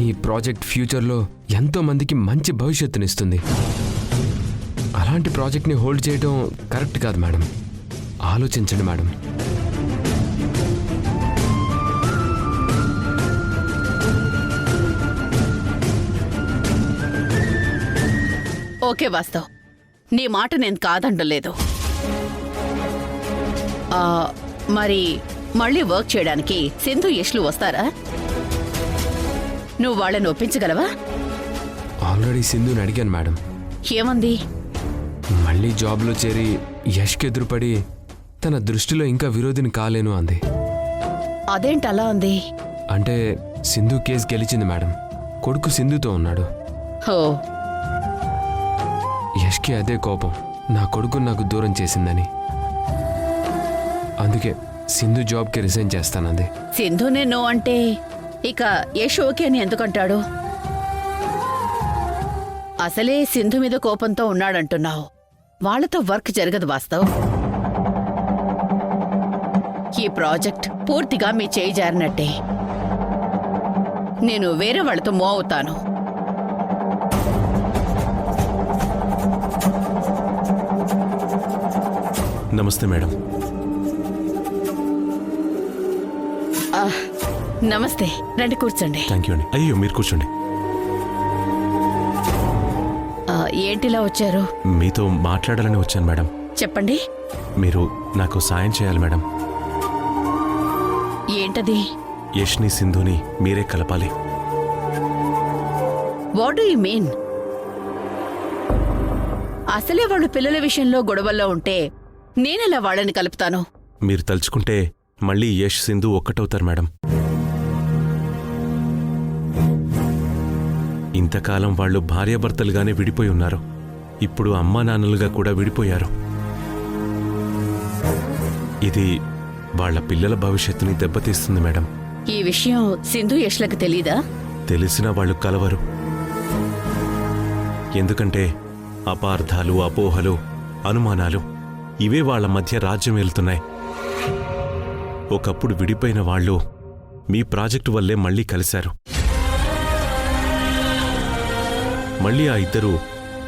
ఈ ప్రాజెక్ట్ ఫ్యూచర్లో ఎంతో మందికి మంచి భవిష్యత్తునిస్తుంది. అలాంటి ప్రాజెక్ట్ని హోల్డ్ చేయడం కరెక్ట్ కాదు మేడం. ఆలోచించండి మేడం. ఓకే వాస్తవ్, నీ మాట నేను కాదండలేదు. మరి మళ్ళీ వర్క్ చేయడానికి సింధు యష్లు వస్తారా? నువ్వు వాళ్ళని ఒప్పించగలవా? ఆల్రెడీ సింధుని అడిగాను మేడం. ఏమంది? మళ్ళీ జాబ్లో చేరి యష్కి ఎదురుపడి తన దృష్టిలో ఇంకా విరోధిని కాలేను అంది. అదేంటలా అంది? అంటే సింధు కేసు గెలిచింది మేడం. కొడుకు సింధుతో ఉన్నాడు. హో, యష్కి అదే కోపం, నా కొడుకు నాకు దూరం చేసిందని. అందుకే సింధు జాబ్కి రిజైన్ చేస్తానంది. సింధునే నో అంటే ఇక యష్ ఓకే అని ఎందుకంటాడు? అసలే సింధు మీద కోపంతో ఉన్నాడంటున్నావు. వాళ్లతో వర్క్ జరగదు వాస్తవ్. ఈ ప్రాజెక్ట్ పూర్తిగా మీ చేయి జారినట్టే. నేను వేరే వాళ్లతో మూవ్ అవుతాను. నమస్తే మేడం. నమస్తే, రండి కూర్చోండి. థ్యాంక్ యూ అండి. అయ్యో మీరు కూర్చోండి. ఏంటిలా వచ్చారు? మీతో మాట్లాడాలని వచ్చాను మేడం. చెప్పండి. మీరు నాకు సాయం చేయాలి మేడం. ఏంటది? యష్ని సింధుని మీరే కలపాలి. What do you mean? అసలే వాళ్ళు పిల్లల విషయంలో గొడవల్లో ఉంటే నేనెలా వాళ్ళని కలుపుతాను? మీరు తలుచుకుంటే మళ్ళీ యష్ సింధు ఒక్కటవుతారు మేడం. ఇంతకాలం వాళ్ళు భార్యాభర్తలుగానే విడిపోయి ఉన్నారు. ఇప్పుడు అమ్మా నాన్నలుగా కూడా విడిపోయారు. ఇది వాళ్ల పిల్లల భవిష్యత్తుని దెబ్బతీస్తుంది మేడం. ఈ విషయం సింధు యష్లకు తెలీదా? తెలిసినా వాళ్ళు కలవరు. ఎందుకంటే అపార్థాలు, అపోహలు, అనుమానాలు ఇవే వాళ్ల మధ్య రాజ్యం వెళ్తున్నాయి. ఒకప్పుడు విడిపోయిన వాళ్ళు మీ ప్రాజెక్టు వల్లే మళ్లీ కలిశారు. మళ్లీ ఆ ఇద్దరూ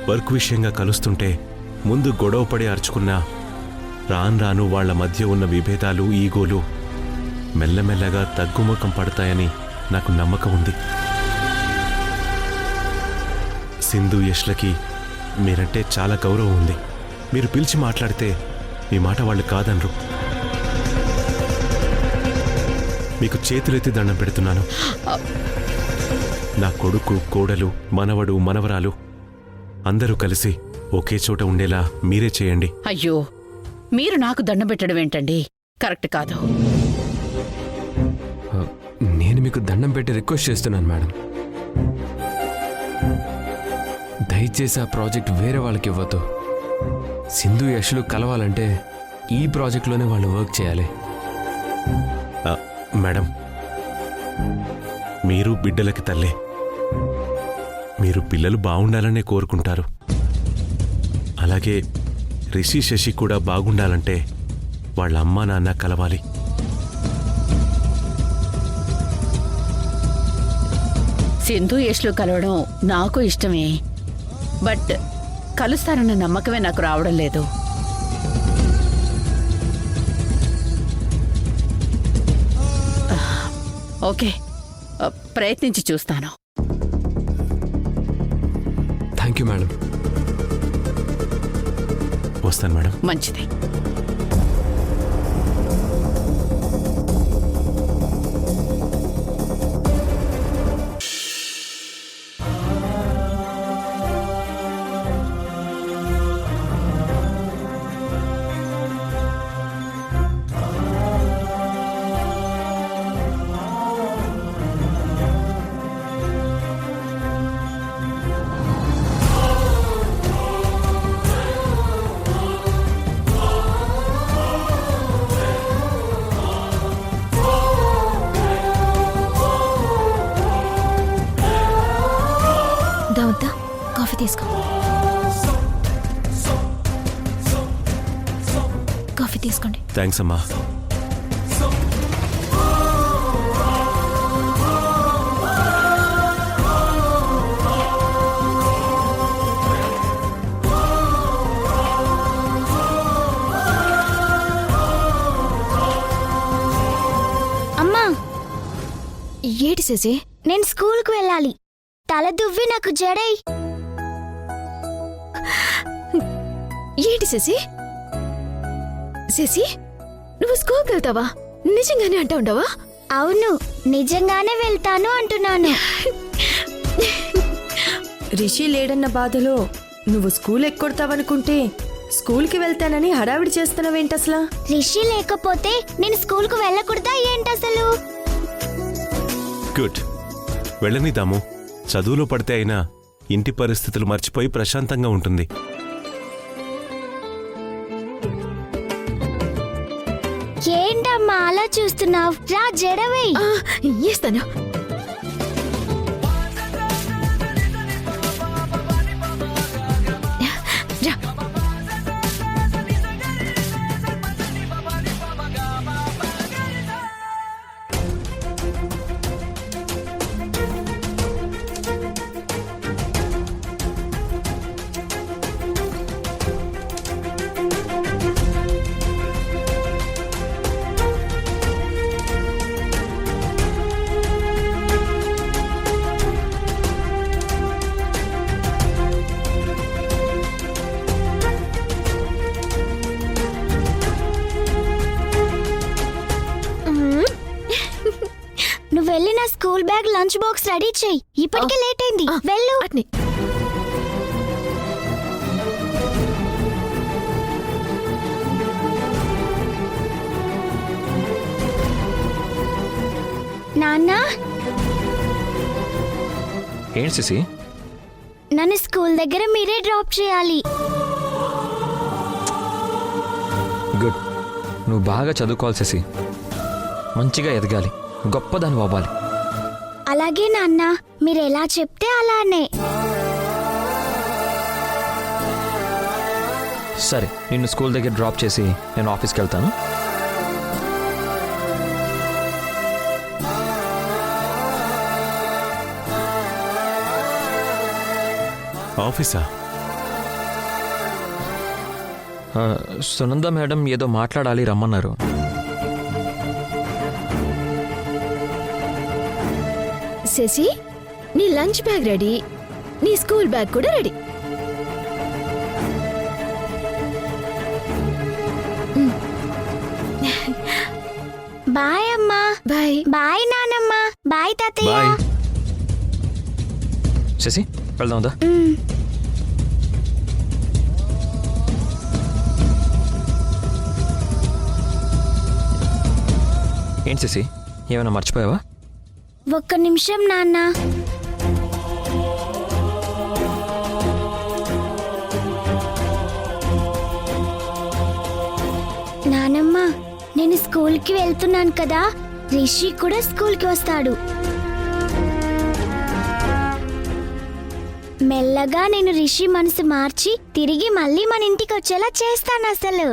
వర్క్ విషయంగా కలుస్తుంటే ముందు గొడవపడి అరుచుకున్నా రాను రాను వాళ్ల మధ్య ఉన్న విభేదాలు, ఈగోలు మెల్లమెల్లగా తగ్గుముఖం పడతాయని నాకు నమ్మకం ఉంది. సింధు యష్లకి మీరంటే చాలా గౌరవం ఉంది. మీరు పిలిచి మాట్లాడితే మీ మాట వాళ్ళు కాదనరు. మీకు చేతులెత్తి దండం పెడుతున్నాను. నా కొడుకు, కోడలు, మనవడు, మనవరాలు అందరూ కలిసి ఒకే చోట ఉండేలా మీరే చేయండి. అయ్యో, మీరు నాకు దండం పెట్టడం ఏంటండి? కరెక్ట్ కాదు. నేను మీకు దండం పెట్టి రిక్వెస్ట్ చేస్తున్నాను మేడం. దయచేసి ఆ ప్రాజెక్ట్ వేరే వాళ్ళకి ఇవ్వద్దు. సింధు యష్లు కలవాలంటే ఈ ప్రాజెక్ట్లోనే వాళ్ళు వర్క్ చేయాలి. మేడం, మీరు బిడ్డలకి తల్లే. మీరు పిల్లలు బాగుండాలనే కోరుకుంటారు. అలాగే రిషి, శశి కూడా బాగుండాలంటే వాళ్ళ అమ్మా నాన్న కలవాలి. సింధు యష్లు కలవడం నాకు ఇష్టమే. బట్ కలుస్తారన్న నమ్మకమే నాకు రావడం లేదు. ఓకే, ప్రయత్నించి చూస్తాను. Thank you madam. వస్తాను మేడం. మంచిది. కాఫీ తీసుకో. కాఫీ తీసుకోండి. థ్యాంక్స్ అమ్మా. ఏంటి శశి? నేను స్కూల్కి వెళ్ళాలి. తల దువ్వి నాకు జడై. ఏంటి శశి? శశి, నువ్వు స్కూల్కి వెళ్తావా? నిజంగానే అంటా ఉండవా? అవును, నిజంగానే వెళ్తాను అంటున్నాను. రిషి లేడన్న బాధలో నువ్వు స్కూల్ ఎక్కొడతావనుకుంటే స్కూల్కి వెళ్తానని హడావిడి చేస్తున్నావేంటసలా? రిషి లేకపోతే నేను స్కూల్కు వెళ్ళకూడదా ఏంటసలు? గుడ్, వెళ్ళనిద్దాము. చదువులో పడితే అయినా ఇంటి పరిస్థితులు మర్చిపోయి ప్రశాంతంగా ఉంటుంది. ఏంటమ్మా అలా చూస్తున్నావు? రా జడవై. ఇస్తాను. రా. నువ్వు వెళ్ళి నా school bag lunch box ready చెయ్యి. ఇప్పటికే లేట్ అయింది. వెళ్ళు. అట్నే. నాన్న, ఏంటి శశి? నన్ను స్కూల్ దగ్గర మీరే డ్రాప్ చేయాలి. గుడ్, నువ్వు బాగా చదువుకోవాలి శశి. మంచిగా ఎదగాలి, గొప్పదాని అవ్వాలి. అలాగే నాన్న, మీరు ఎలా చెప్తే అలానే. సరే, నిన్ను స్కూల్ దగ్గర డ్రాప్ చేసి నేను ఆఫీస్కి వెళ్తాను. ఆఫీసా? సునంద మేడం ఏదో మాట్లాడాలి, రమ్మన్నారు. శశి, నీ లంచ్ బ్యాగ్ రెడీ, నీ స్కూల్ బ్యాగ్ కూడా రెడీ. బాయ్ అమ్మా. బాయ్. బాయ్ నానమ్మ. బాయ్ తాతయ్య. బాయ్. శశి, వెళ్దాందా? ఏంటి శశి, ఏమైనా మర్చిపోయావా? ఒక్క నిమిషం నాన్న. నానమ్మ, నేను స్కూల్కి వెళ్తున్నాను కదా, రిషి కూడా స్కూల్కి వస్తాడు. మెల్లగా నేను రిషి మనసు మార్చి తిరిగి మళ్ళీ మన ఇంటికి వచ్చేలా చేస్తాను అసలు.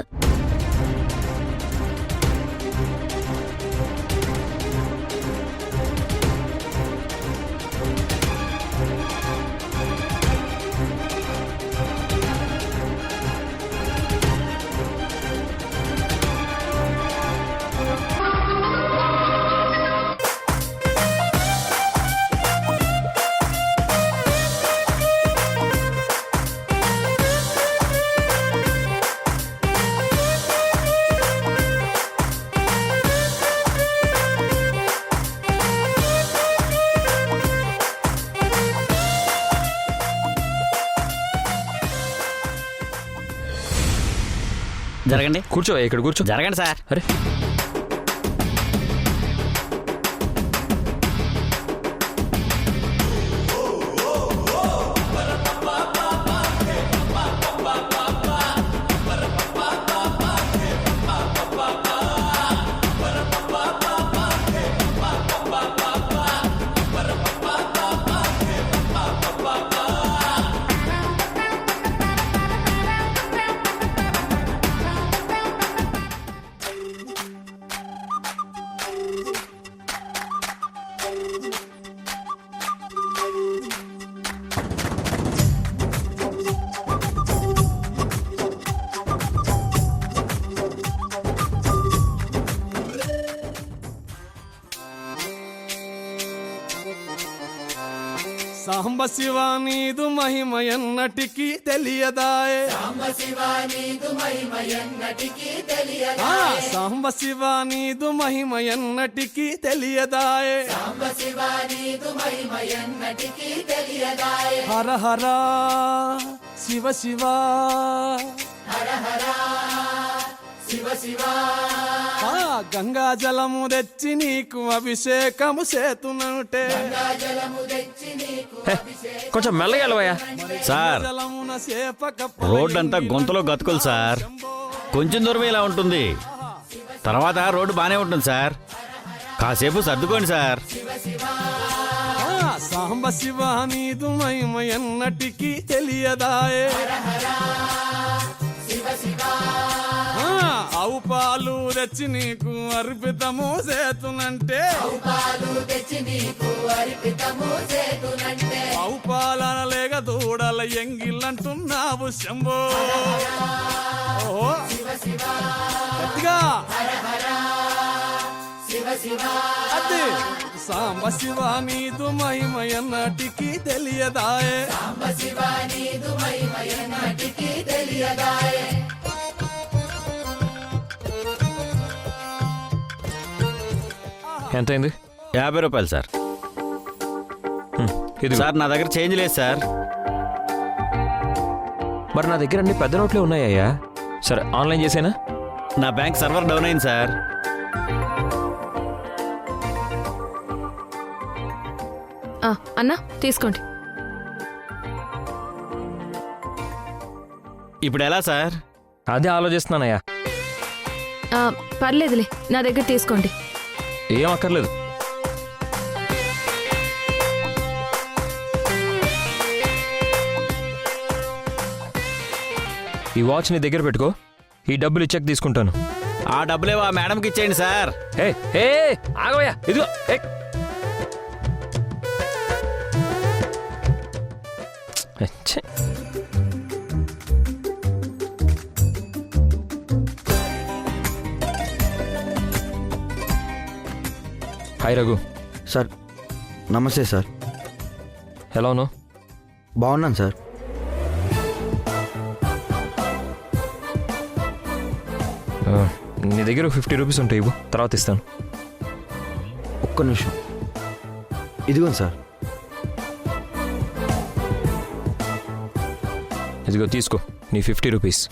జరగండి. కూర్చో, ఇక్కడ కూర్చో. జరగండి సార్. అరే, సాంబ శివ నీదు మహిమ ఎన్నటికీ తెలియదాయే సాంబ శివ నీదు మహిమ ఎన్నటికీ తెలియదాయే హర హర శివ శివ గంగా జలము తెచ్చి నీకు అభిషేకము చేతునంటే కొంచెం మెల్లగా వెళ్ళవయ్యా. సార్ జలమున సేపక రోడ్డు అంతా గొంతులో గతుకులు సార్. కొంచెం దూరం ఇలా ఉంటుంది, తర్వాత రోడ్డు బానే ఉంటుంది సార్. కాసేపు సర్దుకోండి సార్. సాంబ శివ నీదు మహిమ ఎన్నటికీ తెలియదాయే ఆవు పాలు తెచ్చి నీకు అర్పితము చేతునంటే ఆవు పాలన లేక దూడల ఎంగిల్లంటున్నావు శంభో. ఓహో గట్టిగా అదే సాంబ శివ నీదు మహిమ ఎన్నటికీ తెలియదాయే ఎంతైంది? 50 రూపాయలు సార్. ఇది సార్ నా దగ్గర చేంజ్ లేదు సార్. మరి నా దగ్గర అన్ని పెద్ద నోట్లే ఉన్నాయ్యా. సరే ఆన్లైన్ చేసేనా? నా బ్యాంక్ సర్వర్ డౌన్ అయింది సార్. అన్నా తీసుకోండి. ఇప్పుడు ఎలా సార్? అదే ఆలోచిస్తున్నానయ్యా. పర్లేదులే, నా దగ్గర తీసుకోండి. ఏం అక్కర్లేదు. ఈ వాచ్ నీ దగ్గర పెట్టుకో, ఈ డబ్బులు చెక్ తీసుకుంటాను. ఆ డబ్బులేవో ఆ మేడంకి ఇచ్చేయండి సార్. ఏ ఆగవయ్యా, ఇదిగో. ఛే. హాయ్ రఘు. సార్ నమస్తే సార్. ఎలా ఉన్నావు? బాగున్నాను సార్. నీ దగ్గర 50 రూపీస్ ఉంటాయి, ఇవ్వు, తర్వాత ఇస్తాను. ఒక్క నిమిషం. ఇదిగోండి సార్. ఇదిగో తీసుకో నీ 50 రూపీస్.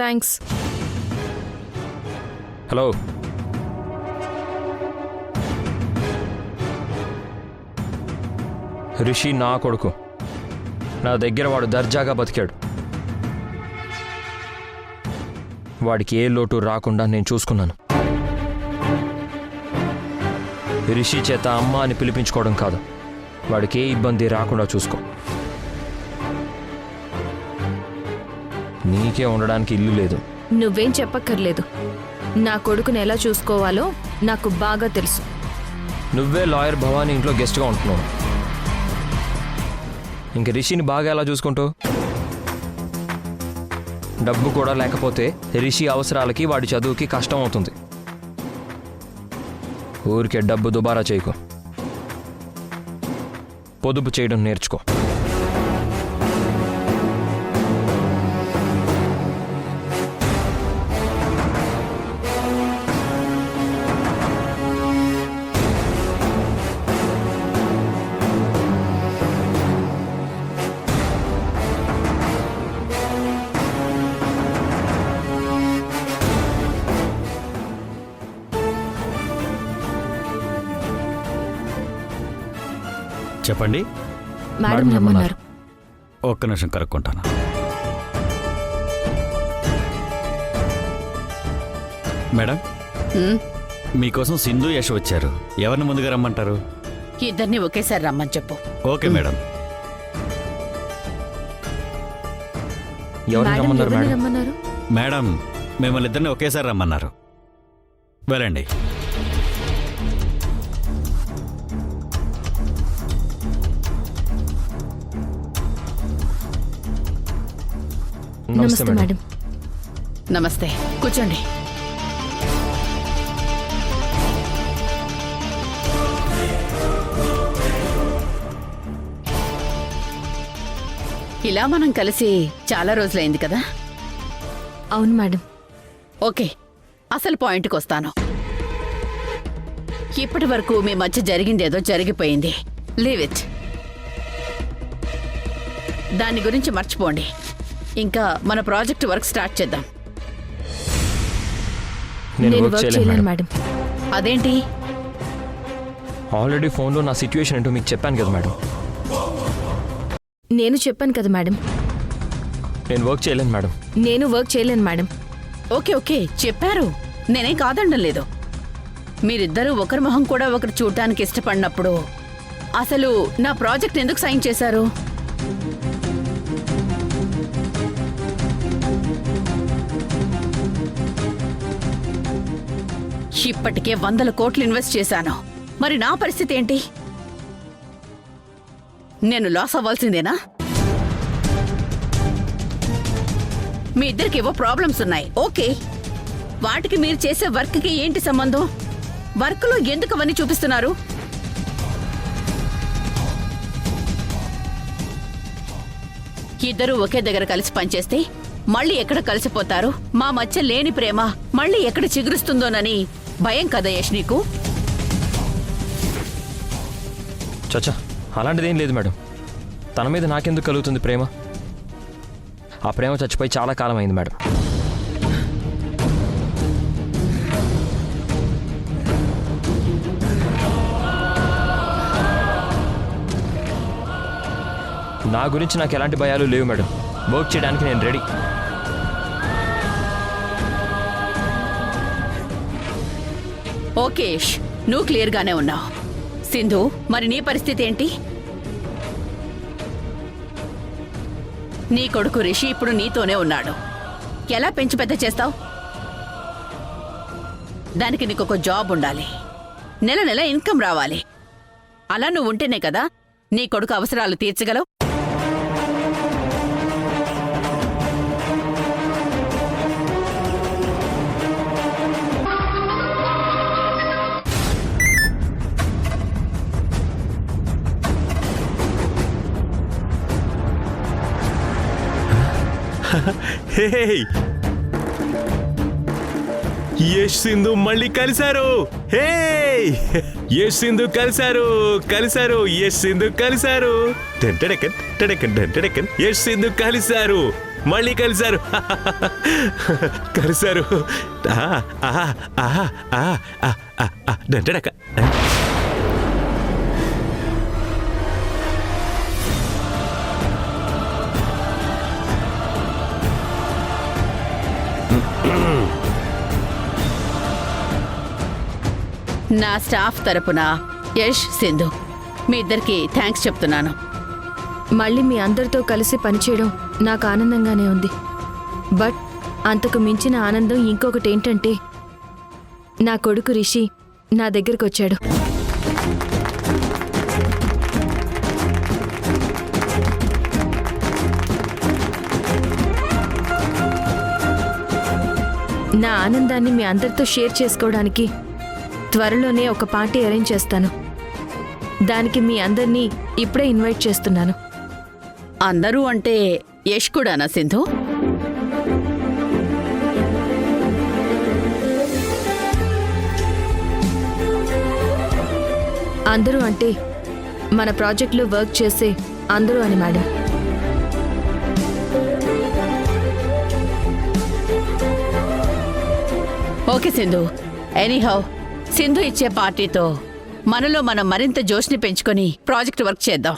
థ్యాంక్స్. హలో, రిషి నా కొడుకు. నా దగ్గర వాడు దర్జాగా బతికాడు. వాడికి ఏ లోటు రాకుండా నేను చూసుకున్నాను. రిషి చేత అమ్మ అని పిలిపించుకోవడం కాదు, వాడికి ఏ ఇబ్బంది రాకుండా చూసుకో. నీకే ఉండడానికి ఇల్లు లేదు. నువ్వేం చెప్పక్కర్లేదు, నా కొడుకుని ఎలా చూసుకోవాలో నాకు బాగా తెలుసు. నువ్వే లాయర్ భవానీ ఇంట్లో గెస్ట్గా ఉంటున్నావు. ఇంక రిషిని బాగా ఎలా చూసుకుంటావు? డబ్బు కూడా లేకపోతే రిషి అవసరాలకి వాడి చదువుకి కష్టం అవుతుంది. ఊరికే డబ్బు దుబారా చేయకు, పొదుపు చేయడం నేర్చుకో. చెప్పండి. మేడం రమ్మన్నారు. ఒక్క నిమిషం కనుక్కుంటాను. మేడం, మీకోసం సింధు యశ్ వచ్చారు. ఎవరిని ముందుగా రమ్మంటారు? ఇద్దరిని ఒకేసారి రమ్మని చెప్పు. Okay madam. ఎవరిని రమ్మన్నారు ఎవరిని మేడం? రమ్మన్నారు? మేడం మిమ్మల్ని ఇద్దరిని ఒకేసారి రమ్మన్నారు. వెళ్ళండి. నమస్తే మేడం. నమస్తే, కూర్చోండి. ఇలా మనం కలిసి చాలా రోజులైంది కదా. అవును మేడం. ఓకే, అసలు పాయింట్కి వస్తాను. ఇప్పటి వరకు మీ మధ్య జరిగిందేదో జరిగిపోయింది. Leave it. దాని గురించి మర్చిపోండి. ఇంకా మన ప్రాజెక్ట్ వర్క్ స్టార్ట్ చేద్దాం. నేను వర్క్ చేయలేను మేడం. అదేంటి? ఆల్రెడీ ఫోన్లో నా సిచ్యువేషన్ ఏంటో మీకు చెప్పాను కదా మేడం. నేను చెప్పాను కదా మేడం. నేను వర్క్ చేయలేను మేడం. నేను వర్క్ చేయలేను మేడం. ఓకే ఓకే, చెప్పారు. నేనేం కాదండం లేదు. మీరిద్దరూ ఒకరి మొహం కూడా ఒకరు చూడటానికి ఇష్టపడినప్పుడు అసలు నా ప్రాజెక్ట్ ఎందుకు సైన్ చేశారు? ఇప్పటికే 100 కోట్లు ఇన్వెస్ట్ చేశాను. మరి నా పరిస్థితి ఏంటి? నేను లాస్ అవ్వాల్సిందేనా? మీ ఇద్దరికి ఏవో ప్రాబ్లమ్స్ ఉన్నాయి. ఓకే, వాటికి మీరు చేసే వర్క్కి ఏంటి సంబంధం? వర్క్లో ఎందుకు అవన్నీ చూపిస్తున్నారు? ఇద్దరూ ఒకే దగ్గర కలిసి పనిచేస్తే మళ్ళీ ఎక్కడ కలిసిపోతారు? మా మధ్య లేని ప్రేమ మళ్ళీ ఎక్కడ చిగురుస్తుందోనని భయం కదా యష్ నీకు? చచ్చా, అలాంటిదేం లేదు మేడం. తన మీద నాకెందుకు కలుగుతుంది ప్రేమ? ఆ ప్రేమ చచ్చిపోయి చాలా కాలం అయింది మేడం. నా గురించి నాకు ఎలాంటి భయాలు లేవు మేడం. వర్క్ చేయడానికి నేను రెడీ. ఓకే యష్, నువ్వు క్లియర్గానే ఉన్నావు. సింధు, మరి నీ పరిస్థితి ఏంటి? నీ కొడుకు రిషి ఇప్పుడు నీతోనే ఉన్నాడు. ఎలా పెంచి పెద్ద చేస్తావు? దానికి నీకు ఒక జాబ్ ఉండాలి. నెల నెల ఇన్కమ్ రావాలి. అలా నువ్వు ఉంటేనే కదా నీ కొడుకు అవసరాలు తీర్చగలవు. హే, యష్ సింధు మళ్ళీ కలిశారు. హే, యష్ సింధు కలిశారు. యష్ సింధు కలిశారు. యష్ సింధు కలిశారు. మళ్ళీ కలిశారు. కలిశారు. డంటడక. నా స్టాఫ్ తరపున యష్, సింధు మీ ఇద్దరికి థ్యాంక్స్ చెప్తున్నాను. మళ్ళీ మీ అందరితో కలిసి పనిచేయడం నాకు ఆనందంగానే ఉంది. బట్ అంతకు మించిన ఆనందం ఇంకొకటి ఏంటంటే నా కొడుకు రిషి నా దగ్గరకు వచ్చాడు. నా ఆనందాన్ని మీ అందరితో షేర్ చేసుకోవడానికి త్వరలోనే ఒక పార్టీ అరేంజ్ చేస్తాను. దానికి మీ అందరినీ ఇప్పుడే ఇన్వైట్ చేస్తున్నాను. అందరూ అంటే యష్ కూడానా సింధు? అందరూ అంటే మన ప్రాజెక్ట్లో వర్క్ చేసే అందరూ అని madam. Okay Sindhu, anyhow Sindhu ఇచ్చే పార్టీతో మనలో మనం మరింత జోష్ని పెంచుకొని ప్రాజెక్ట్ వర్క్ చేద్దాం.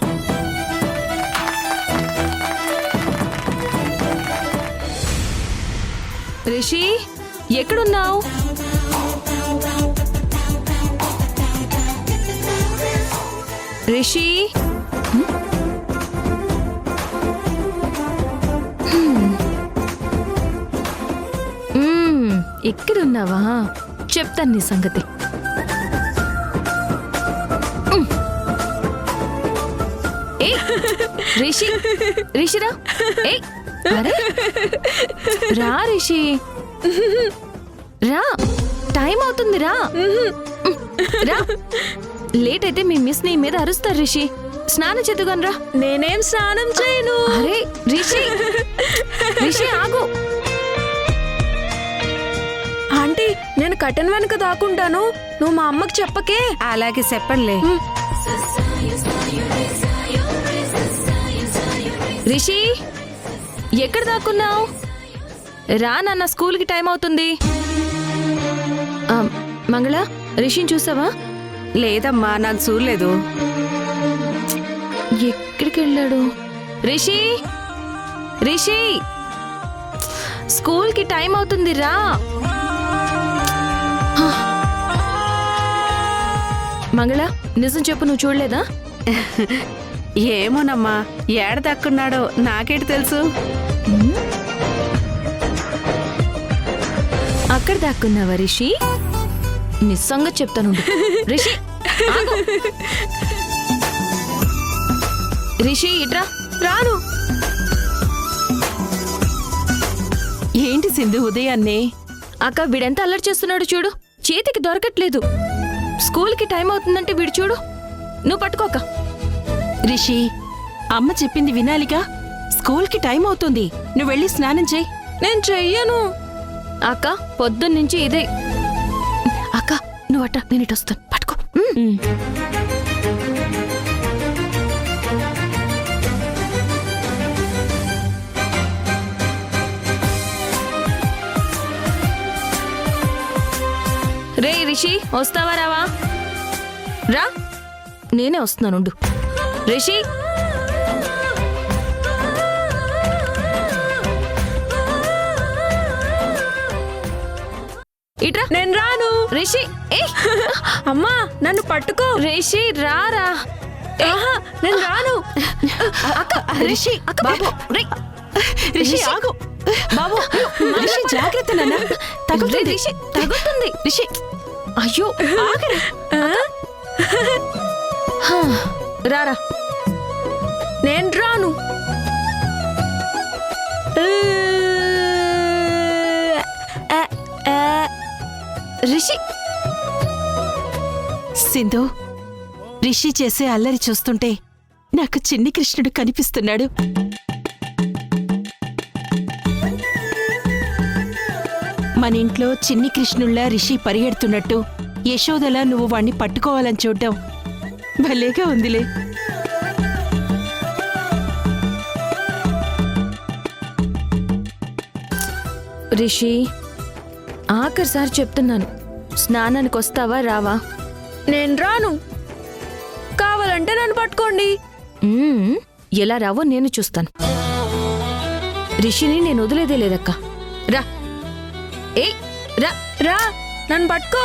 రిషి, ఎక్కడున్నావు? రిషి, ఇక్కడున్నావా? చెప్తాను నీ సంగతి. రిషి, రిషిరా, అరే రా రిషి, రా, టైం అవుతుంది, రా రా. లేట్ అయితే మీ మిస్ నీ మీద అరుస్తారు రిషి. స్నానం చేద్దుగాని రా. నేనేం స్నానం చేయను. అరే రిషి, రిషి ఆగు. ఆంటీ, నేను కటన్ వెనక దాక్కుంటాను, నువ్వు మా అమ్మకి చెప్పకే. అలాగే చెప్పండిలే. రిషి ఎక్కడ దాక్కున్నావు? రా నాన్న, స్కూల్కి టైం అవుతుంది. మంగళ, రిషిని చూసావా? లేదమ్మా, నాకు చూడలేదు. ఎక్కడికి వెళ్ళాడు? రిషి, రిషి, స్కూల్కి టైం అవుతుంది, రా. మంగళ, నిజం చెప్పు, నువ్వు చూడలేదా? ఏమోనమ్మా, ఏడ దక్కున్నాడో నాకేటి తెలుసు. అక్కడ దాక్కున్నావా రిషి? నిస్సంగా చెప్తాను. రిషి ఆగు. రిషి ఇట్రా. రాను. ఏంటి సింధు ఉదయాన్నే? అక్క, వీడెంత అల్లరి చేస్తున్నాడు చూడు, చేతికి దొరకట్లేదు. స్కూల్కి టైం అవుతుందంటే వీడు చూడు. నువ్వు పట్టుకోక. రిషి, అమ్మ చెప్పింది వినాలిగా. స్కూల్కి టైం అవుతుంది, నువ్వు వెళ్ళి స్నానం చేయి. నేను చెయ్యను. అక్క, పొద్దున్నుంచి ఇదే. అక్క నువ్వు అట్ట, నేను ఇటు వస్తాను, పట్టుకో. రే రిషి, వస్తావా రావా? రా, నేనే వస్తున్నాను. రిషి, ఇట్రా. నేను రాను. రిషి, ఏ అమ్మా, నన్ను పట్టుకో. రిషి రారా. ఆహా, నేను రాను. అక్క, రిషి, అక్క బాబు, రిషి ఆగు. బాబు, రిషి జాగ్రత్త నాన్న, తగులుతుంది. రిషి తగులుతుంది. రిషి, అయ్యో ఆగరా. రారా. నేను రాను. రిషి, సింధు, రిషి చేసే అల్లరి చూస్తుంటే నాకు చిన్ని కృష్ణుడు కనిపిస్తున్నాడు. మన ఇంట్లో చిన్ని కృష్ణుల్లా రిషి పరిగెడుతున్నట్టు యశోదలా నువ్వు వాణ్ణి పట్టుకోవాలని చూడ్డం భలేగా ఉందిలే. రిషి, ఆఖరిసారి చెప్తున్నాను, స్నానానికి వస్తావా రావా? నేను రాను. కావాలంటే నన్ను పట్టుకోండి. ఎలా రావో నేను చూస్తాను. రిషిని నేను వదిలేదే లేదక్క. రా. ఏ రా. రా, నన్ను పట్టుకో.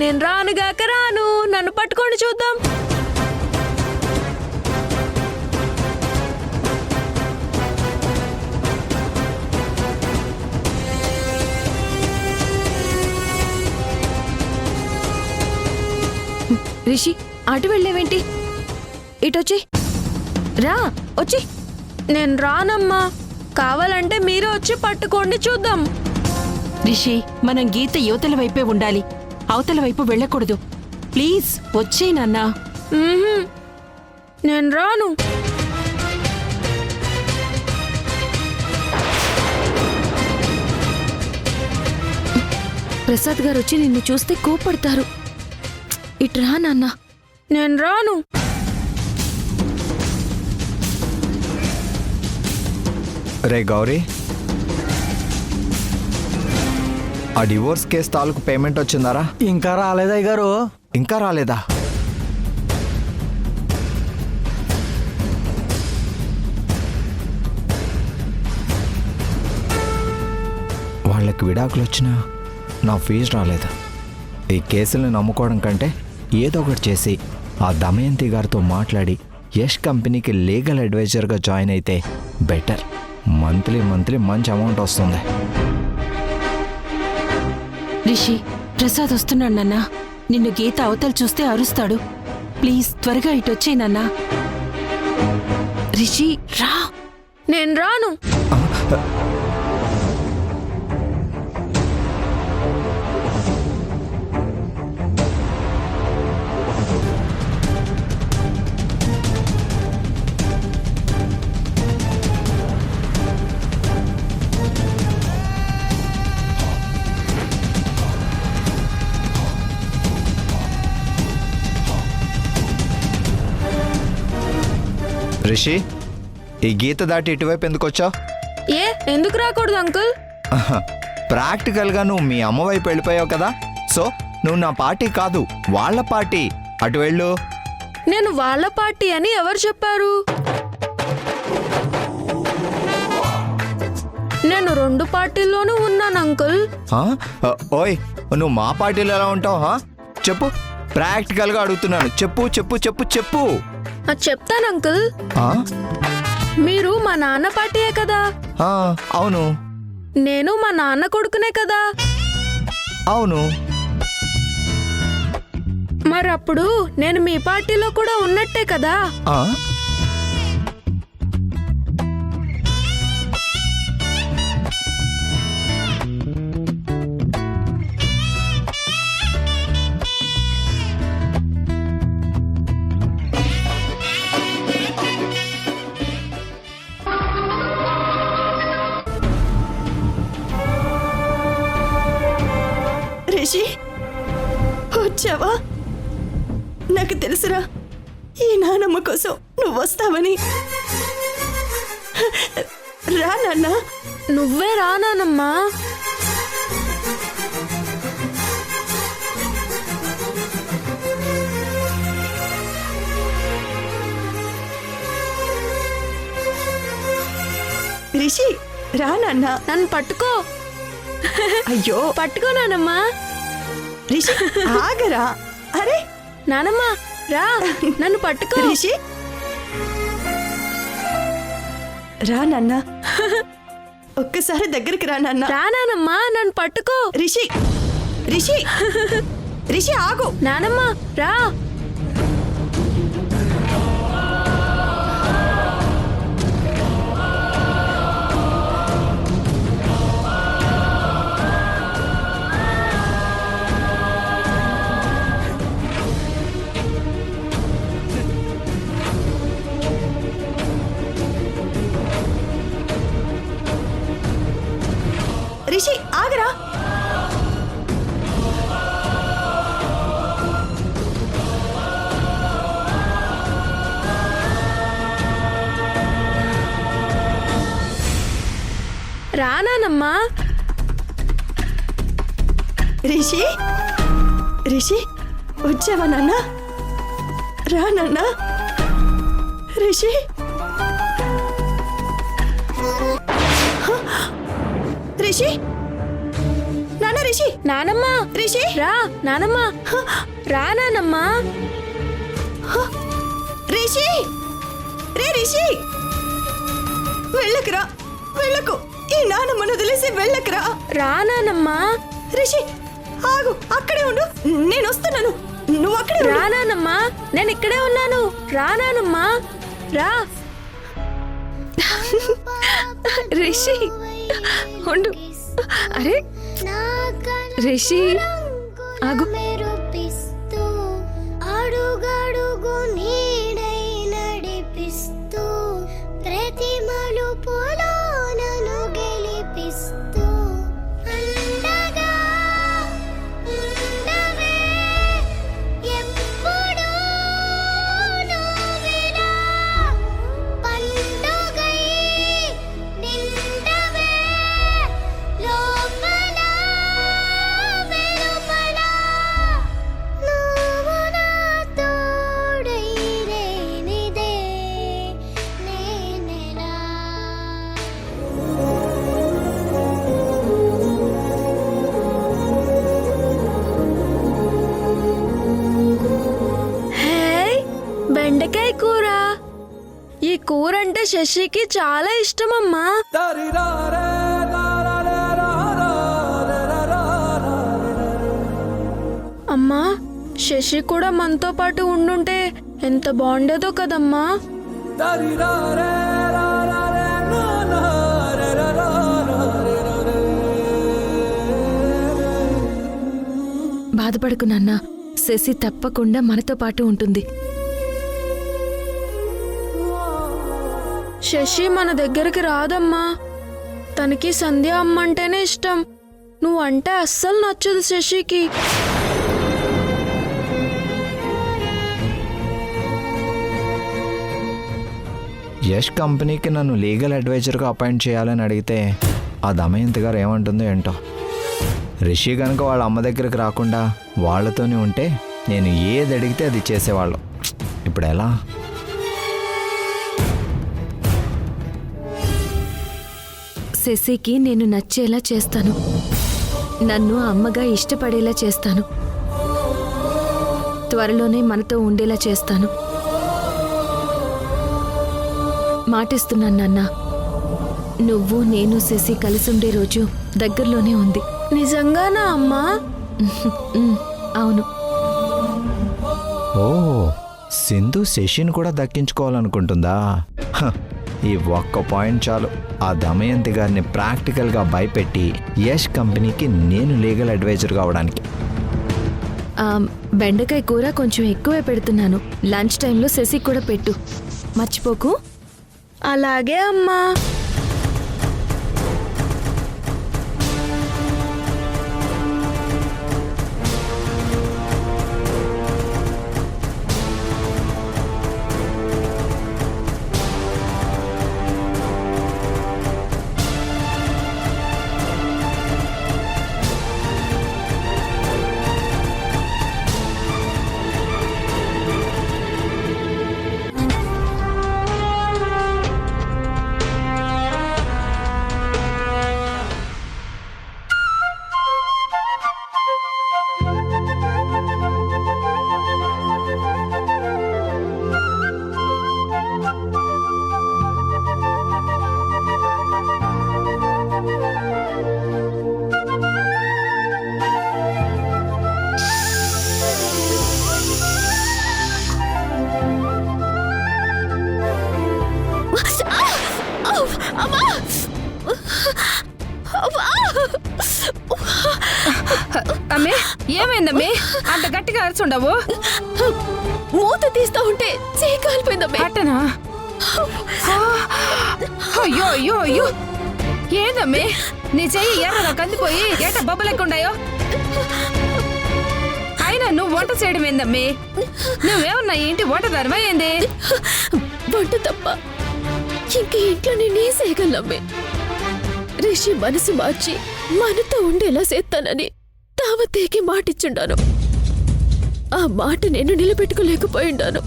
నేను రానుగాక రాను. నన్ను పట్టుకోండి చూద్దాం. రిషి, అటు వెళ్ళేవేంటి? ఇటొచ్చి రా. వచ్చి. నేను రానమ్మా. కావాలంటే మీరే వచ్చి పట్టుకోండి చూద్దాం. రిషి, మనం గీత యువతల వైపే ఉండాలి, అవతల వైపు వెళ్ళకూడదు. ప్లీజ్ వచ్చేయ్ నాన్నా. నేను రాను. ప్రసాద్ గారు వచ్చి నిన్ను చూస్తే కోపడతారు. ఇట్రా నాన్న. నేను రాను. రే గౌరీ, ఆ డివోర్స్ కేసు తాలూకు పేమెంట్ వచ్చిందారా? ఇంకా రాలేదా గారు? ఇంకా రాలేదా? వాళ్ళకి విడాకులు వచ్చినా నా ఫీజు రాలేదు. ఈ కేసులను నమ్ముకోవడం కంటే ఏదో ఒకటి చేసి ఆ దమయంతి గారితో మాట్లాడి యష్ కంపెనీకి లీగల్ అడ్వైజర్గా జాయిన్ అయితే బెటర్. మంత్లీ మంచి అమౌంట్ వస్తుంది. రిషి, ప్రసాద్ వస్తున్నాడు నాన్న. నిన్ను గీత అవతల చూస్తే అరుస్తాడు. ప్లీజ్ త్వరగా ఇటు వచ్చేయ్ నాన్న. రిషి రా. నేను రాను. రిషి, ఈ గీత దాటి ఇటువైపు ఎందుకు వచ్చావు? ఏ ఎందుకు రాకూడదు అంకుల్? ప్రాక్టికల్గా నువ్వు మీ అమ్మ వైపు వెళ్ళిపోయావు కదా, సో నువ్వు నా పార్టీ కాదు, వాళ్ళ పార్టీ. అటు వెళ్ళు. నేను వాళ్ళ పార్టీ అని ఎవరు చెప్పారు? నేను 2 పార్టీల్లోనూ ఉన్నాను అంకుల్. ఆ? ఓయ్, నువ్వు మా పార్టీలో ఎలా ఉంటావు? చెప్పు, ప్రాక్టికల్గా అడుగుతున్నాను. చెప్పు చెప్పు చెప్పు చెప్పు. చెప్తాను అంకుల్. ఆ? మీరు మా నాన్న పార్టీయే కదా? అవును. నేను మా నాన్న కొడుకునే కదా? అవును. మరప్పుడు నేను మీ పార్టీలో కూడా ఉన్నట్టే కదా? రిషి, వచ్చావా? నాకు తెలుసురా ఈ నానమ్మ కోసం నువ్వు వస్తావని. రా నాన్న. నువ్వే రానానమ్మా. రిషి, రా నాన్న. నన్ను పట్టుకో. అయ్యో, పట్టుకో నానమ్మా. రిషి ఆగరా. అరే నానమ్మా రా, నన్ను పట్టుకో. రిషి, రా నాన్న. ఒక్కసారి దగ్గరికి రా నాన్న. రా నానమ్మా, నన్ను పట్టుకో. రిషి, రిషి, రిషి ఆగు. నానమ్మా రా. రిషి ఆగరా. రానానమ్మా. రిషి, రిషి వచ్చావా నాన్న? రా నాన్న. రిషి, రిషి, నాన్న. రిషి, నానమ్మా. రిషి రా నానమ్మా. రా నానమ్మా. రిషి, రే రిషి, వెళ్ళకురా, వెళ్ళకు. ఈ నానమ్మను వదిలేసి వెళ్ళకురా. రా నానమ్మా. రిషి ఆగు, అక్కడే ఉండు, నేను వస్తున్నాను. నువ్వు అక్కడే ఉండు. రా నానమ్మా, నేను ఇక్కడే ఉన్నాను. రా నానమ్మా. రా. రిషి ఉండు. అరే రిషి ఆగు. అడుగడుగు నీడై నడిపిస్తూ ప్రతి మలుపులో నన్ను గెలిపిస్తూ అండగా ఉండవే ఎప్పుడూ నువ్విలా పండుగై నిండవే లోపల వెలుపల నువ్వు నా తోడై లేనిదే నేనెలా. హే, బెండకాయ కూర. ఈ కూర అంటే శశికి చాలా ఇష్టమమ్మా. అమ్మా శశి కూడా మనతో పాటు ఉండుంటే ఎంత బాగుండేదో కదమ్మా. బాధపడకు నాన్న, శశి తప్పకుండా మనతో పాటు ఉంటుంది. శశి మన దగ్గరికి రాదమ్మా. తనకి సంధ్య అమ్మంటేనే ఇష్టం. నువ్వంటే అస్సలు నచ్చదు శశికి. యష్ కంపెనీకి నన్ను లీగల్ అడ్వైజర్గా అపాయింట్ చేయాలని అడిగితే ఆ దమయంతి గారు ఏమంటుందో ఏంటో. రిషి కనుక వాళ్ళ అమ్మ దగ్గరికి రాకుండా వాళ్ళతోనే ఉంటే నేను ఏది అడిగితే అది చేసేవాళ్ళం. ఇప్పుడు ఎలా? శశికి నేను నచ్చేలా చేస్తాను. నన్ను అమ్మగా ఇష్టపడేలా చేస్తాను. త్వరలోనే మనతో ఉండేలా చేస్తాను. మాటిస్తున్నాను నాన్న. నువ్వు నేను శశి కలిసి ఉండే రోజు దగ్గరలోనే ఉంది. నిజంగానా అమ్మా? అవును. ఓ, సింధు శశిని కూడా దక్కించుకోవాలనుకుంటుందా? హ, ఈ ఒక్క పాయింట్ చాలు ఆ దమయంతి గారిని ప్రాక్టికల్గా భయపెట్టి యష్ కంపెనీకి నేను లీగల్ అడ్వైజర్గా అవడానికి. బెండకాయ కూర కొంచెం ఎక్కువే పెడుతున్నాను. లంచ్ టైంలో శశి కూడా పెట్టు, మర్చిపోకు. అలాగే అమ్మా. అమ్మే, ఏమైందమ్మే? అంత గట్టిగా అరుచుండవు. మూత తీస్తా ఉంటే చేయి కాలిపోయిందమ్మే. అట్టనా? అయ్యో అయ్యో అయ్యో, ఏందమ్మే నీ చెయ్యి ఎర్రగా కందిపోయి ఎట బొబ్బలెక్కుండాయో? అయినా నువ్వు వంట చేయడం ఏందమ్మే? నువ్వేమన్నా ఇంటి వంటదారమా ఏంది? వంట తప్ప ఇంక ఇంట్లో నేనేం చేయగలమ్మే. రిషి మనసు మార్చి మనతో ఉండేలా చేస్తానని తావతేకి మాటిచ్చుండాను. ఆ మాట నేను నిలబెట్టుకోలేకపోయిండాను.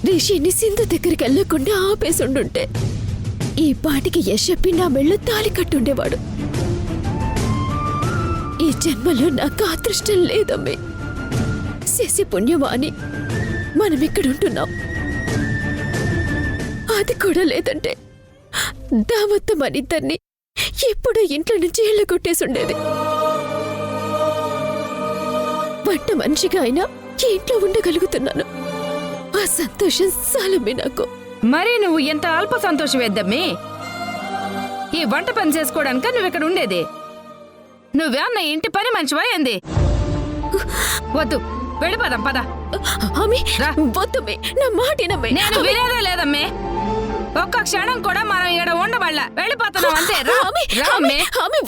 రిషిని సింధు దగ్గరికి వెళ్ళకుండా ఆపేసుండుంటే ఈ పాటికి యశ్ చెప్పి నా మెళ్ళ తాళి కట్టుండేవాడు. ఈ జన్మలో నాకు అదృష్టం లేదమ్మే. శశి పుణ్యమా అని మనం ఇక్కడుంటున్నాం. అది కూడా లేదంటే దావత్త మనిద్దరిని ఎప్పుడో ఇంట్లో నుంచి ఇళ్ళ కొట్టేసుండేది. వంట మనిషిగా అయినా ఇంట్లో ఉండగలుగుతున్నాను. ఆ సంతోషం చాలమ్మే నాకు. మరి నువ్వు ఎంత అల్ప సంతోషం వేద్దమ్మి. ఈ వంట పని చేసుకోవడానిక నువ్వు ఇక్కడ ఉండేది? నువ్వేమన్నా ఇంటి పని మంచివా ఏంది? వద్దు, వెళ్ళిపోదాం పద. వద్దమ్మే, నా మాటినమ్మే. నేను వినేదే లేదమ్మే. ఒక్క క్షణం కూడా మనం ఇక్కడ ఉండబడలా. వెళ్ళిపోతున్నాం అంతే.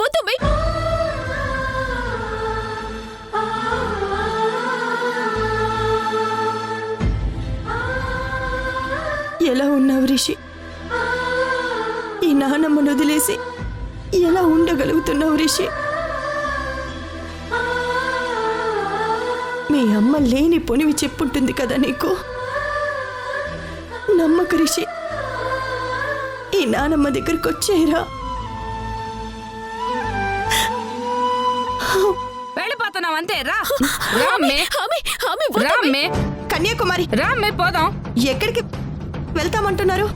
వద్దమ్మే. ఎలా ఉన్నావు రిషి? ఈ నానమ్మను వదిలేసి ఎలా ఉండగలుగుతున్నావు రిషి? మీ అమ్మ లేని పొనివి చెప్పుంటుంది కదా నీకు. నమ్మక రిషి, ఈ నానమ్మ దగ్గరికి వచ్చేయరా. వెళ్ళిపోతున్నావు అంతే. రామ్మే, కన్యాకుమారి రామ్మే, పోదాం. ఎక్కడికి వెళ్తామంటున్నారు?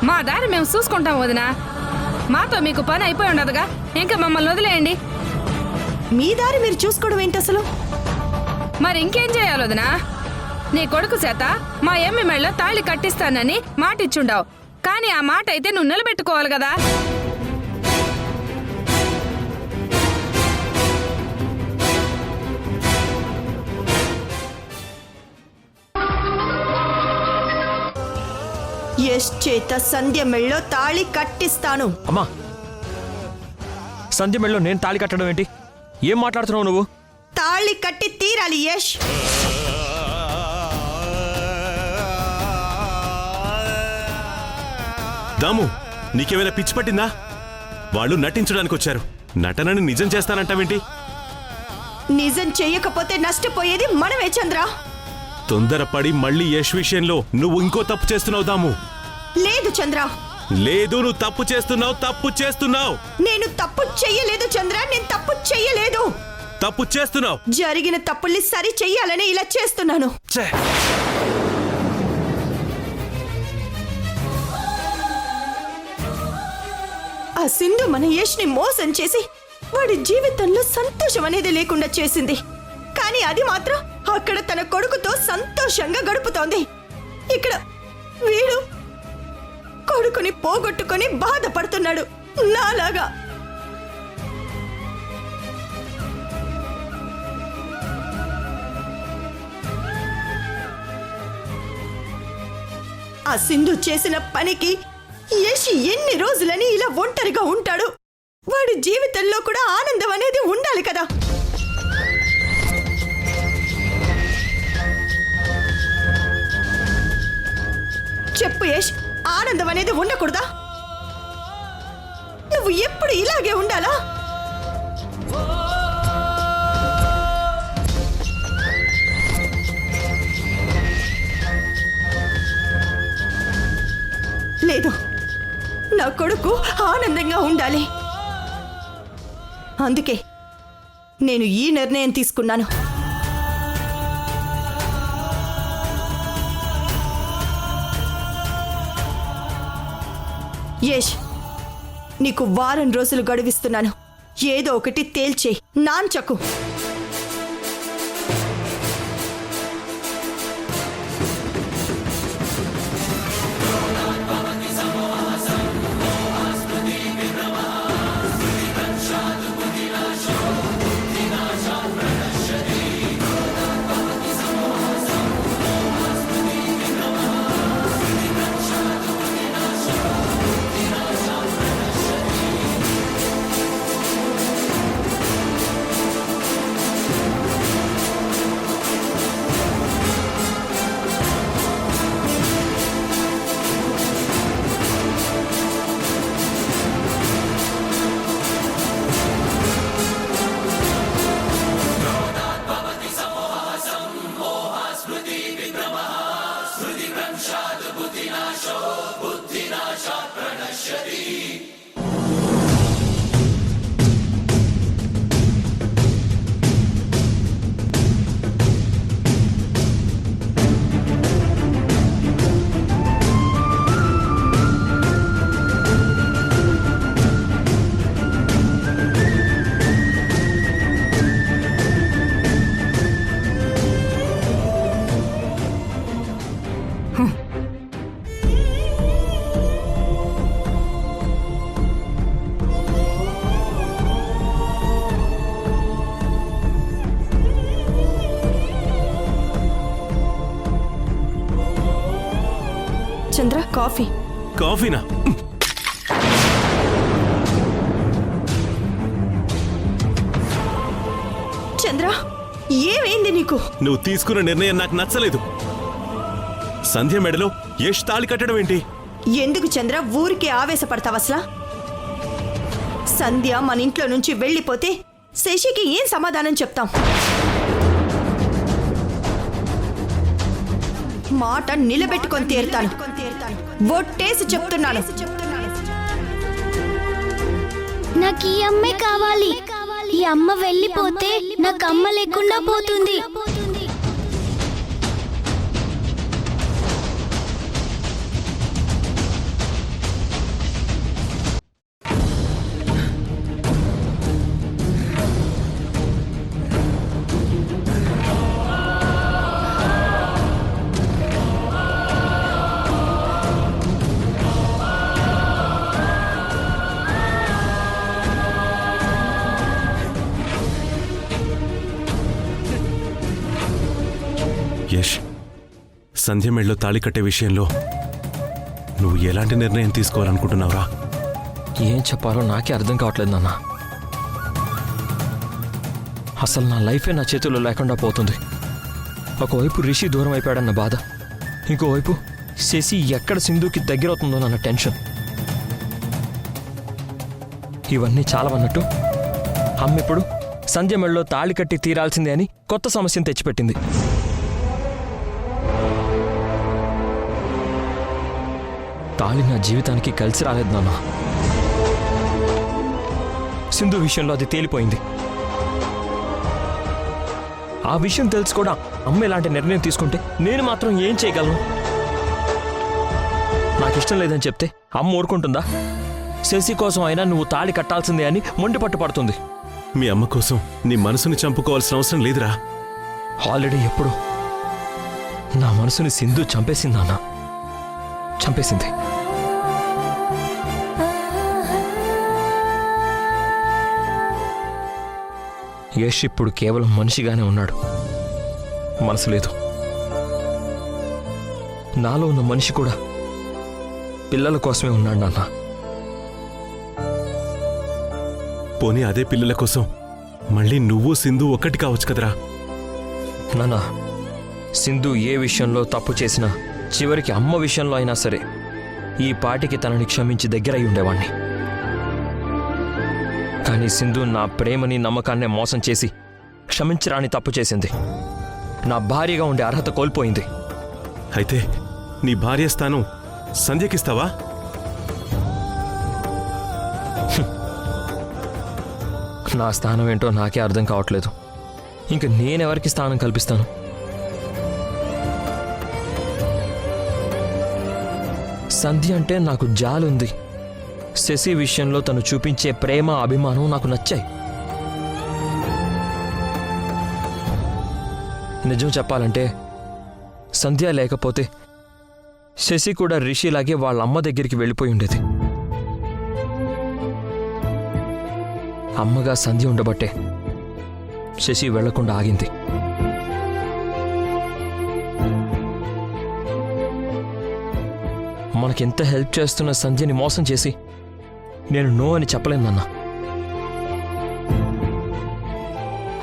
మా దారి మేము చూసుకుంటాం వదినా. మాతో మీకు పని అయిపోయి ఉండదుగా. ఇంకా మమ్మల్ని వదిలేయండి. మీ దారి మీరు చూసుకోవడం ఏంటి అసలు? మరి ఇంకేం చేయాలొదనా? నీ కొడుకు చేత మా ఎమ్మి మెళ్ళ తాళి కట్టిస్తానని మాట ఇచ్చుండావు, కానీ ఆ మాట అయితే నువ్వు నిలబెట్టుకోవాలి కదా. యష్ చేత సంధ్య మెళ్ళో తాళి కట్టిస్తాను. అమ్మా, సంధ్య మెళ్ళలో నేను తాళి కట్టడం ఏంటి? ఏం మాట్లాడుతున్నావు నువ్వు? తాళి కట్టి తీరాలి యష్. దాము, నీకేమైనా పిచ్చి పట్టిందా? వాళ్ళు నటించడానికి వచ్చారు, నటనని నిజం చేస్తానంటావేంటి? నిజం చెయ్యకపోతే నష్టపోయేది మనమే చంద్ర. తొందరపడి మళ్ళీ యశ్ విషయంలో నువ్వు ఇంకో తప్పు చేస్తున్నావు దాము. లేదు చంద్ర. లేదు, నువ్వు తప్పు చేస్తున్నావు. నేను తప్పు చెయ్యలేదు చంద్ర, నేను తప్పు చెయ్యలేదు. తప్పు చేస్తున్నావు. జరిగిన తప్పుల్ని సరి చెయ్యాలని ఇలా చేస్తున్నాను. ఆ సింధు మన యష్ని మోసం చేసి వాడి జీవితంలో సంతోషం అనేది లేకుండా చేసింది. కానీ అది మాత్రం అక్కడ తన కొడుకుతో సంతోషంగా గడుపుతోంది. ఇక్కడ వీడు కొడుకుని పోగొట్టుకొని బాధపడుతున్నాడు నాలాగా. ఆ సింధు చేసిన పనికి యష్ ఎన్ని రోజులని ఇలా ఒంటరిగా ఉంటాడు? వాడి జీవితంలో కూడా ఆనందం అనేది ఉండాలి కదా. చెప్పు యష్, ఆనందం అనేది ఉండకూడదా? నువ్వు ఎప్పుడు ఇలాగే ఉండాలా? లేదు, నా కొడుకు ఆనందంగా ఉండాలి. అందుకే నేను ఈ నిర్ణయం తీసుకున్నాను. యష్, నీకు వారం రోజులు గడువిస్తున్నాను. ఏదో ఒకటి తేల్చే, నాంచకు. చంద్ర, కాఫీ. కాఫీనా? చంద్ర, ఏమైంది నీకు? నువ్వు తీసుకున్న నిర్ణయం నాకు నచ్చలేదు. సంధ్య మెడలో యష్ తాళి కట్టడం ఏంటి? ఎందుకు చంద్ర ఊరికే ఆవేశపడతావు? అసలు సంధ్య మన ఇంట్లో నుంచి వెళ్ళిపోతే శశికి ఏం సమాధానం చెప్తాం? మాట నిలబెట్టుకొని తీరుతాను. ఒట్టేసి చెప్తున్నాను. నాకు ఈ అమ్మే కావాలి. ఈ అమ్మ వెళ్ళిపోతే నాకు అమ్మ లేకుండా పోతుంది. సంధ్య మెళ్ళలో తాళి కట్టే విషయంలో నువ్వు ఎలాంటి నిర్ణయం తీసుకోవాలనుకుంటున్నావురా? ఏం చెప్పాలో నాకే అర్థం కావట్లేదు నాన్న. అసలు నా లైఫే నా చేతుల్లో లేకుండా పోతుంది. ఒకవైపు రిషి దూరం అయిపోయాడన్న బాధ, ఇంకోవైపు శశి ఎక్కడ సింధుకి దగ్గరవుతుందో అన్న టెన్షన్. ఇవన్నీ చాలవన్నట్టు అమ్మ ఇప్పుడు సంధ్య మెళ్ళలో తాళి కట్టి తీరాల్సిందే అని కొత్త సమస్యను తెచ్చిపెట్టింది. తాళి నా జీవితానికి కలిసి రాలేదు నాన్న. సింధు విషయంలో అది తేలిపోయింది. ఆ విషయం తెలుసు కూడా అమ్మ ఇలాంటి నిర్ణయం తీసుకుంటే నేను మాత్రం ఏం చేయగలను? నాకు ఇష్టం లేదని చెప్తే అమ్మ ఊరుకుంటుందా? శశి కోసం అయినా నువ్వు తాళి కట్టాల్సిందే అని మొండి పట్టు పడుతుంది. మీ అమ్మ కోసం నీ మనసుని చంపుకోవాల్సిన అవసరం లేదురా. ఆల్రెడీ ఎప్పుడు నా మనసుని సింధు చంపేసింది నాన్న, చంపేసింది. యష్ ఇప్పుడు కేవలం మనిషిగానే ఉన్నాడు, మనసు లేదు. నాలో ఉన్న మనిషి కూడా పిల్లల కోసమే ఉన్నాడు నాన్న. పోనీ అదే పిల్లల కోసం మళ్ళీ నువ్వు సింధు ఒక్కటి కావచ్చు కదరా? నాన్న, సింధు ఏ విషయంలో తప్పు చేసినా చివరికి అమ్మ విషయంలో అయినా సరే ఈ పాటికి తనని క్షమించి దగ్గరై ఉండేవాణ్ణి. కానీ సింధు నా ప్రేమని నమ్మకాన్నే మోసం చేసి క్షమించరాని తప్పు చేసింది. నా భార్యగా ఉండే అర్హత కోల్పోయింది. అయితే నీ భార్య స్థానం సంధ్యకిస్తావా? నా స్థానం ఏంటో నాకే అర్థం కావట్లేదు. ఇంక నేనెవరికి స్థానం కల్పిస్తాను? సంధ్య అంటే నాకు జాలుంది. శశి విషయంలో తను చూపించే ప్రేమ అభిమానం నాకు నచ్చాయి. నిజం చెప్పాలంటే సంధ్య లేకపోతే శశి కూడా రిషిలాగే వాళ్ళ అమ్మ దగ్గరికి వెళ్ళిపోయి ఉండేది. అమ్మగా సంధ్య ఉండబట్టే శశి వెళ్లకుండా ఆగింది. మనకెంత హెల్ప్ చేస్తున్న సంధ్యని మోసం చేసి నేను నో అని చెప్పలేను నాన్న.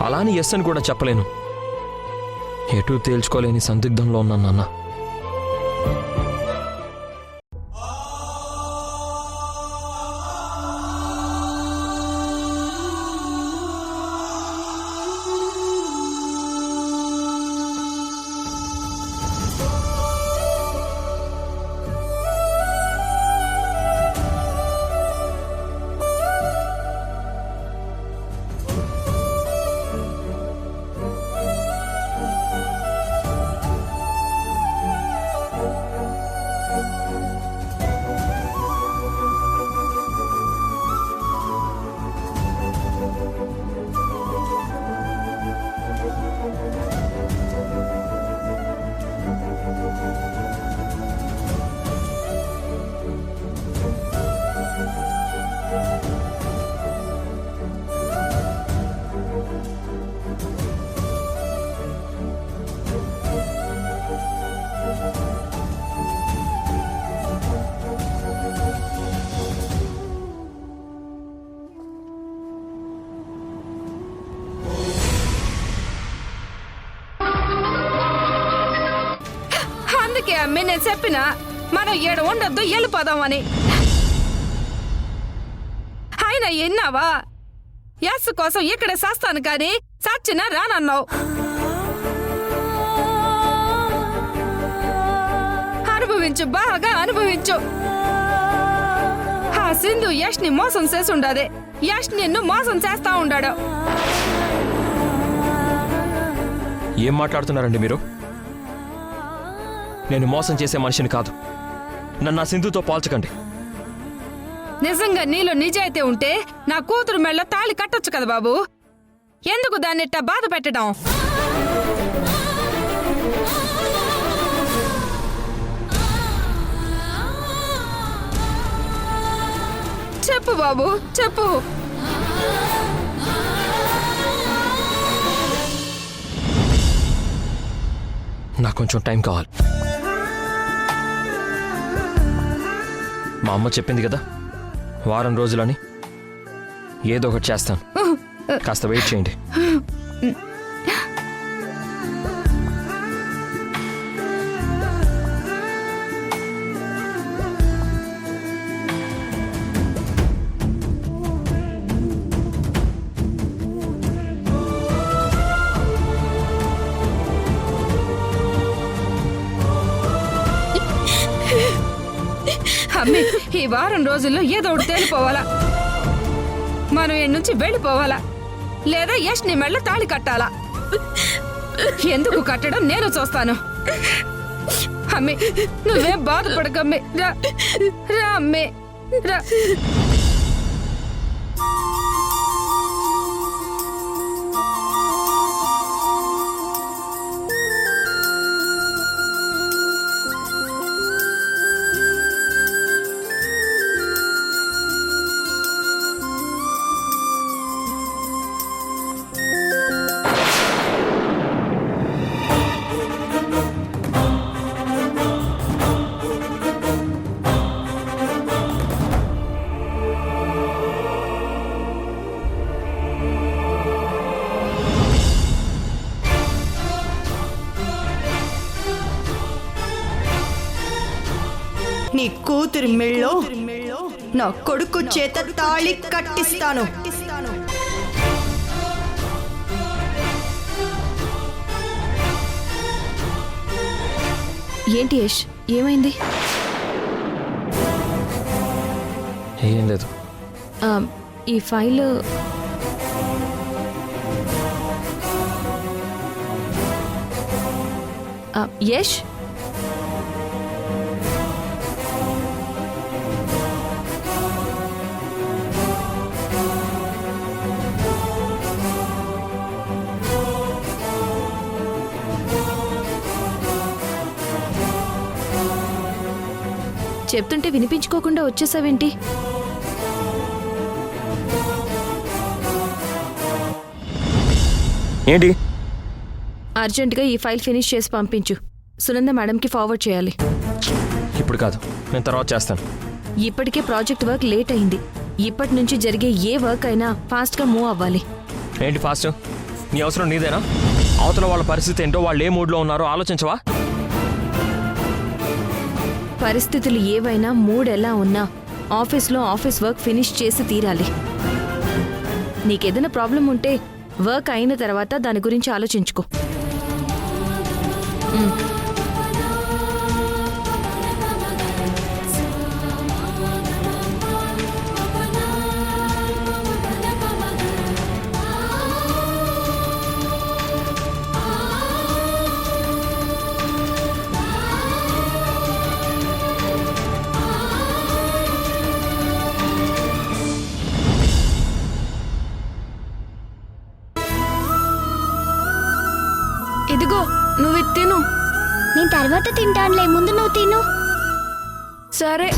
అలాని ఎస్ అని కూడా చెప్పలేను. ఎటూ తేల్చుకోలేని సందిగ్ధంలో ఉన్నాను నాన్న. అమ్మే నేను చెప్పిన మనం ఏడ ఉండొద్దు, వెళ్ళిపోదామని. ఆయన ఎన్నావా? యస్ కోసం ఇక్కడే చేస్తాను కానీ సచ్చినా రానన్నావు. అనుభవించు, బాగా అనుభవించు. ఆ సింధు యష్ ని మోసం చేసి ఉండదే, యష్ నిన్ను మోసం చేస్తా ఉండాడు. ఏం మాట్లాడుతున్నారండి మీరు? నేను మోసం చేసే మనిషిని కాదు. నన్ను నా సింధుతో పోల్చకండి. నిజంగా నీలో నిజాయితీ ఉంటే నా కూతురు మెళ్ళ తాళి కట్టొచ్చు కదా బాబు. ఎందుకు దాన్ని ఇట్టా బాధ పెట్టడం? చెప్పు బాబు, చెప్పు. నాకు కొంచెం టైం కావాలి. మా అమ్మ చెప్పింది కదా వారం రోజులని, ఏదో ఒకటి చేస్తాను. కాస్త వెయిట్ చేయండి. అమ్మే, ఈ వారం రోజుల్లో ఏదో ఒకటి తేలిపోవాలా. మనం ఈ నుంచి వెళ్ళిపోవాలా, లేదా యష్ నీ మెళ్ళ తాళి కట్టాలా. ఎందుకు కట్టడం నేను చూస్తాను. అమ్మే, నువ్వేం బాధపడకమ్మే. రా రా అమ్మే, రా. నీ కూతురి మెళ్ళో నా కొడుకు చేత తాళి కట్టిస్తాను. ఏంటి యష్, ఏమైంది? ఏం లేదు. ఈ ఫైల్ యష్, చెప్తుంటే వినిపించుకోకుండా వచ్చేసావేంటి? ఏంటి? అర్జెంటుగా ఈ ఫైల్ ఫినిష్ చేసి పంపించు. సునంద మేడంకి ఫార్వర్డ్ చేయాలి. ఇప్పుడు కాదు, నేను తర్వాత చేస్తాను. ఇప్పటికే ప్రాజెక్ట్ వర్క్ లేట్ అయింది. ఇప్పటి నుంచి జరిగే ఏ వర్క్ అయినా ఫాస్ట్గా మూవ్ అవ్వాలి. ఏంటి ఫాస్ట్? నీ అవసరం నీదేనా? అవతల వాళ్ళ పరిస్థితి ఏంటో, వాళ్ళు ఏ మూడ్లో ఉన్నారో ఆలోచించవా? పరిస్థితులు ఏవైనా మూడ్ ఎలా ఉన్నా ఆఫీస్లో ఆఫీస్ వర్క్ ఫినిష్ చేసి తీరాలి. నీకేదైనా ప్రాబ్లం ఉంటే వర్క్ అయిన తర్వాత దాని గురించి ఆలోచించుకో. ఇదిగో నువ్వు ఇది తిను. నేను తర్వాత తింటానులే, ముందు నువ్వు తిను. సరే.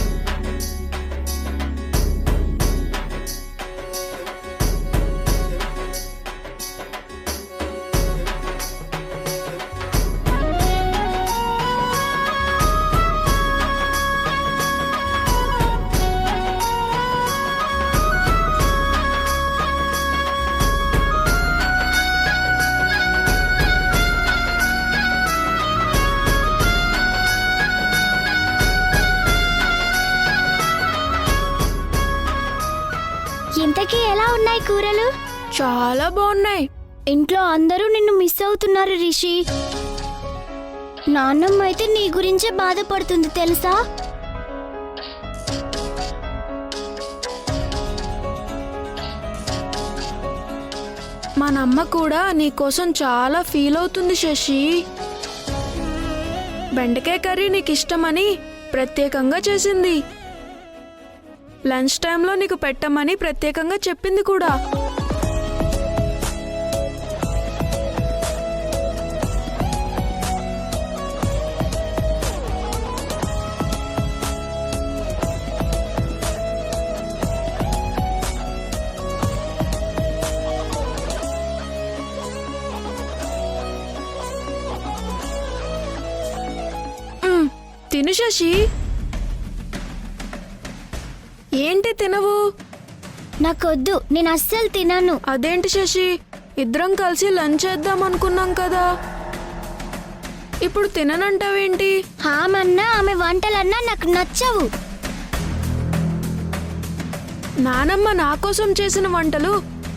ఇంతకీ ఎలా ఉన్నాయి కూరలు? చాలా బాగున్నాయి. ఇంట్లో అందరూ నిన్ను మిస్ అవుతున్నారు రిషి. నాన్నమ్మ అయితే నీ గురించే బాధపడుతుంది తెలుసా? మన అమ్మ కూడా నీకోసం చాలా ఫీల్ అవుతుంది శశి. బెండకాయ కర్రీ నీకు ఇష్టమని ప్రత్యేకంగా చేసింది. లంచ్ టైంలో నీకు పెట్టమని ప్రత్యేకంగా చెప్పింది కూడా. తిను శశి. ఏంటి తినవు? నాకొద్దు, నేను అస్సలు తినను. అదేంటి శశి, ఇద్దరం కలిసి లంచ్ చేద్దాం అనుకున్నాం కదా, ఇప్పుడు తిననంటావేంటి? ఆమన్నా ఆమె వంటలన్నా నాకు నచ్చవు. నానమ్మ నా కోసం చేసిన వంటలు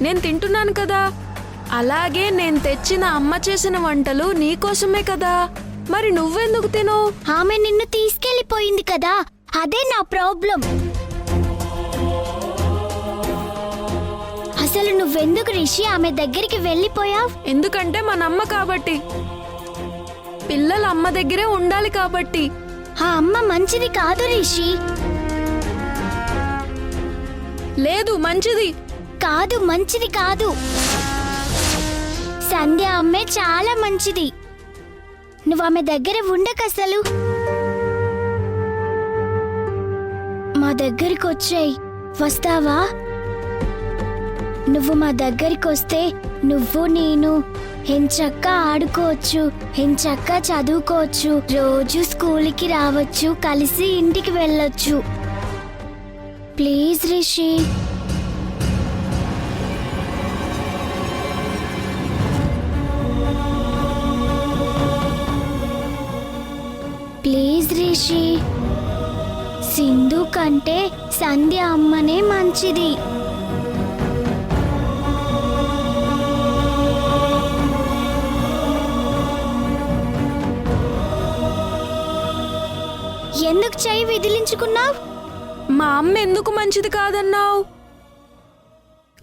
నేను తింటున్నాను కదా, అలాగే నేను తెచ్చిన అమ్మ చేసిన వంటలు నీ కోసమే కదా, మరి నువ్వెందుకు తిను? ఆమె నిన్ను తీసుకెళ్లిపోయింది కదా, అదే నా ప్రాబ్లం. అసలు నువ్వెందుకు రిషి ఆమె దగ్గరికి వెళ్ళిపోయావు? ఎందుకంటే మన అమ్మ కాబట్టి, పిల్లలు అమ్మ దగ్గరే ఉండాలి కాబట్టి. ఆ అమ్మ మంచిది కాదు రిషి. లేదు మంచిది కాదు, మంచిది కాదు. సంధ్య అమ్మే చాలా మంచిది. నువ్వు ఆమె దగ్గర ఉండకసలు. మా దగ్గరికి వచ్చేయ్, వస్తావా? నువ్వు మా దగ్గరికి వస్తే నువ్వు నేను ఎంచక్కా ఆడుకోవచ్చు, ఎంచక్కా చదువుకోవచ్చు, రోజు స్కూల్కి రావచ్చు, కలిసి ఇంటికి వెళ్ళొచ్చు. ప్లీజ్ రిషి. ప్లీజ్ రిషి. సింధు కంటే సంధ్య అమ్మనే మంచిది. ఎందుకు చెయ్యి విదిలించుకున్నావు? మా అమ్మ ఎందుకు మంచిది కాదన్నావు?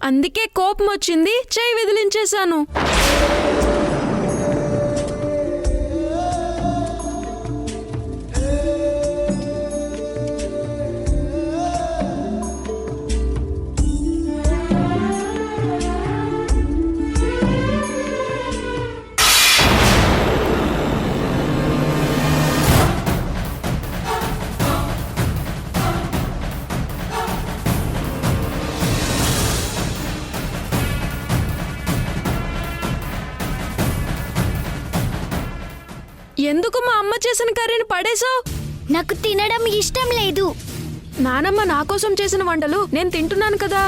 అందుకే కోపం వచ్చింది, చెయ్యి విదిలించేశాను. ఎందుకు మా అమ్మ చేసిన కర్రీని పడేశావు? నాకు తినడం ఇష్టం లేదు. నానమ్మ నా కోసం చేసిన వంటలు నేను తింటున్నాను కదా.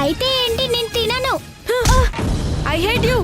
అయితే ఏంటి, నేను తినను. I hate you.